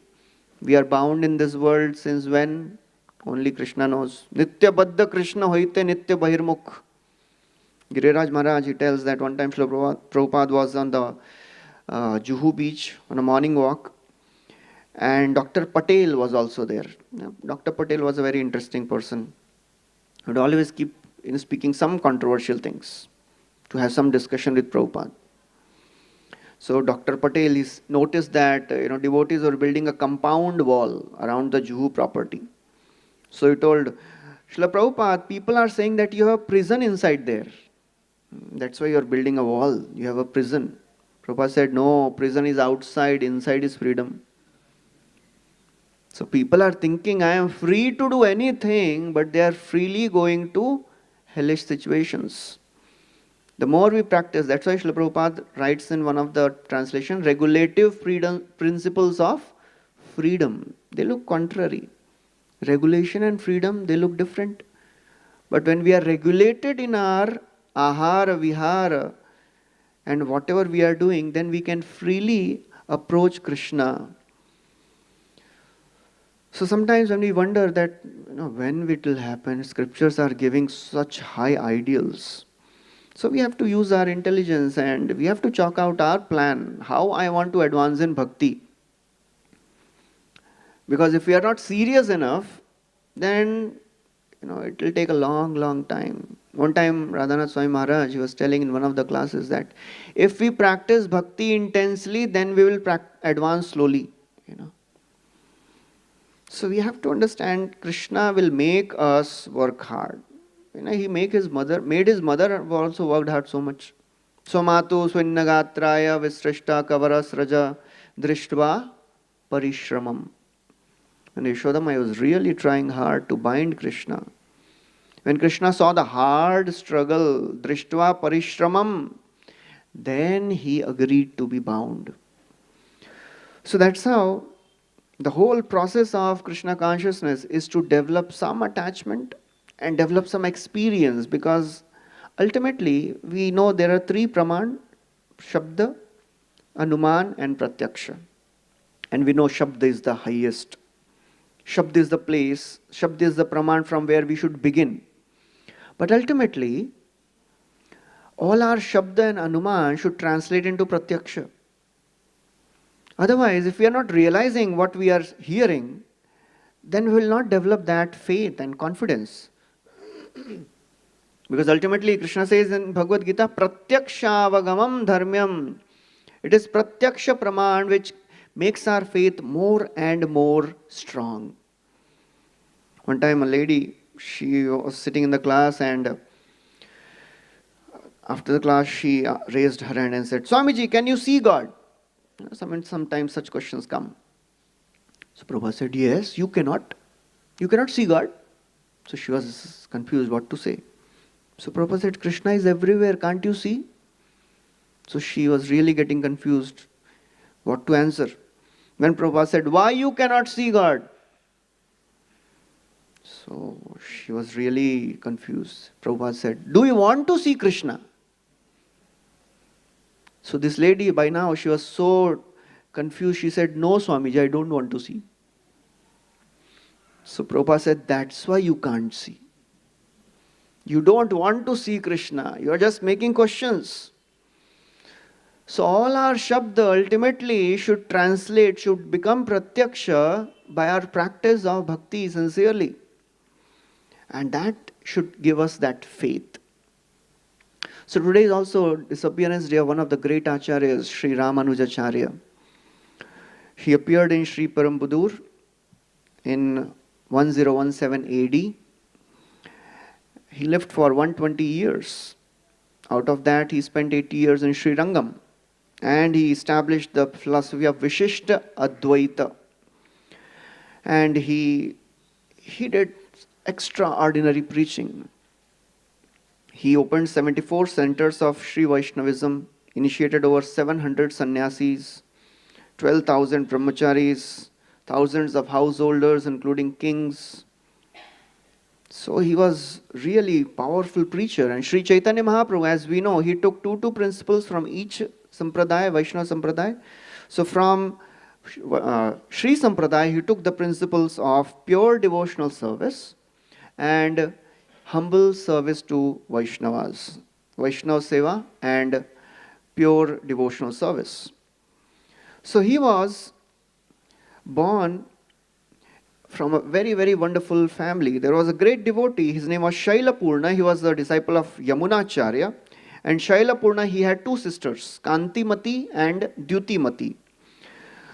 We are bound in this world since when? Only Krishna knows. Nitya Baddha Krishna hoite Nitya Bahirmukh. Giriraj Maharaj, he tells that one time Srila Prabhupada was on the Juhu beach on a morning walk, and Dr. Patel was also there. Dr. Patel was a very interesting person. He would always keep speaking some controversial things to have some discussion with Prabhupada. So Dr. Patel noticed that devotees were building a compound wall around the Juhu property. So he told Srila Prabhupada, people are saying that you have a prison inside there. That's why you are building a wall. You have a prison. Prabhupada said, no, prison is outside, inside is freedom. So people are thinking, I am free to do anything, but they are freely going to hellish situations. The more we practice, that's why Srila Prabhupada writes in one of the translations, regulative freedom, principles of freedom. They look contrary. Regulation and freedom, they look different. But when we are regulated in our ahara, vihara, and whatever we are doing, then we can freely approach Krishna. So sometimes when we wonder that, when it will happen, scriptures are giving such high ideals. So we have to use our intelligence and we have to chalk out our plan, how I want to advance in bhakti. Because if we are not serious enough, then it will take a long, long time. One time Radhanath Swami Maharaj, he was telling in one of the classes that if we practice bhakti intensely, then we will advance slowly. So we have to understand Krishna will make us work hard. He made his mother also worked hard so much. Somatu swinnagatraya visrishta kavaras raja drishtva parishramam. And Yashodama was really trying hard to bind Krishna. When Krishna saw the hard struggle, drishtva parishramam, then he agreed to be bound. So that's how the whole process of Krishna consciousness is to develop some attachment and develop some experience, because ultimately we know there are three praman, Shabda, Anuman and Pratyaksha. And we know Shabda is the highest. Shabda is the place, Shabda is the praman from where we should begin. But ultimately, all our Shabda and Anuman should translate into Pratyaksha. Otherwise, if we are not realizing what we are hearing, then we will not develop that faith and confidence. Because ultimately, Krishna says in Bhagavad Gita, Pratyaksha dharmyam. It is Pratyaksha praman which makes our faith more and more strong. One time a lady, she was sitting in the class, and after the class she raised her hand and said, Swamiji, can you see God? Sometimes such questions come. So Prabhupada said, yes, you cannot see God. So she was confused what to say. So Prabhupada said, Krishna is everywhere, can't you see? So she was really getting confused what to answer. When Prabhupada said, why you cannot see God? So she was really confused. Prabhupada said, do you want to see Krishna? So this lady, by now, she was so confused. She said, no, Swamiji, I don't want to see. So Prabhupada said, that's why you can't see. You don't want to see Krishna. You are just making questions. So all our Shabda ultimately should translate, should become Pratyaksha by our practice of bhakti sincerely. And that should give us that faith. So today is also disappearance day of one of the great Acharyas, Sri Ramanuja Acharya. He appeared in Sri Parambudur in 1017 AD. He lived for 120 years. Out of that, he spent 80 years in Sri Rangam. And he established the philosophy of Vishishta Advaita. And he did extraordinary preaching. He opened 74 centers of Sri Vaishnavism, initiated over 700 sannyasis, 12,000 brahmacharis, thousands of householders, including kings. So he was really powerful preacher. And Sri Chaitanya Mahaprabhu, as we know, he took two principles from each Sampradaya, Vaishnava Sampradaya. So from Sri Sampradaya, he took the principles of pure devotional service and humble service to Vaishnavas, Vaishnava Seva and pure devotional service. So he was born from a very, very wonderful family. There was a great devotee, his name was Shailapurna. He was the disciple of Yamunacharya. And Shailapurna, he had two sisters, Kantimati and Dyutimati.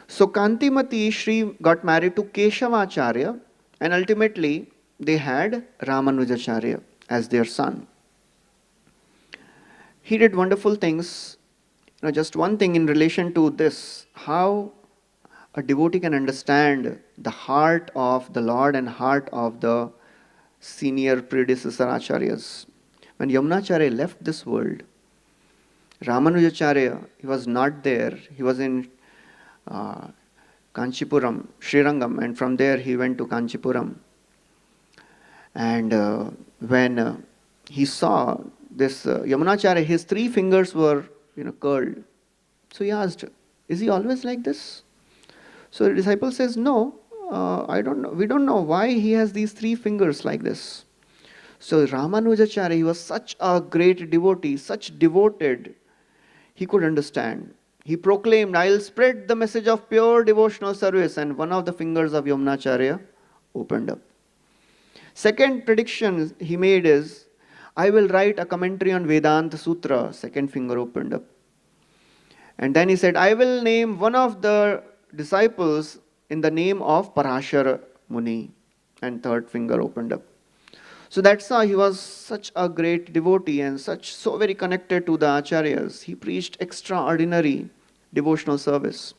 So Kantimati, Shri got married to Keshavacharya, and ultimately they had Ramanujacharya as their son. He did wonderful things. Just one thing in relation to this, how a devotee can understand the heart of the Lord and heart of the senior predecessor acharyas. When Yamunacharya left this world, Ramanujacharya, he was not there. He was in Kanchipuram, Srirangam, and from there he went to Kanchipuram. And when he saw this Yamunacharya, his three fingers were curled. So he asked, is he always like this? So the disciple says, no, I don't know. We don't know why he has these three fingers like this. So Ramanujacharya, he was such a great devotee, such devoted, he could understand. He proclaimed, I will spread the message of pure devotional service, and one of the fingers of Yamunacharya opened up. Second prediction he made is, I will write a commentary on Vedanta Sutra. Second finger opened up. And then he said, I will name one of the disciples in the name of Parashara Muni. And third finger opened up. So that's how he was such a great devotee and so very connected to the acharyas. He preached extraordinary devotional service.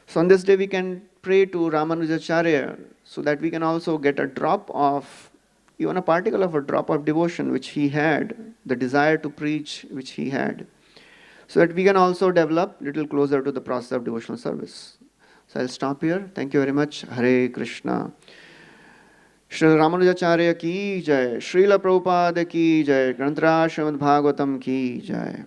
So on this day we can pray to Ramanujacharya so that we can also get a drop of, even a particle of a drop of devotion which he had, the desire to preach which he had, so that we can also develop a little closer to the process of devotional service. So I'll stop here. Thank you very much. Hare Krishna. Shri Ramanujacharya ki jai. Srila Prabhupada ki jai. Granthra Srimad Bhagavatam ki jai.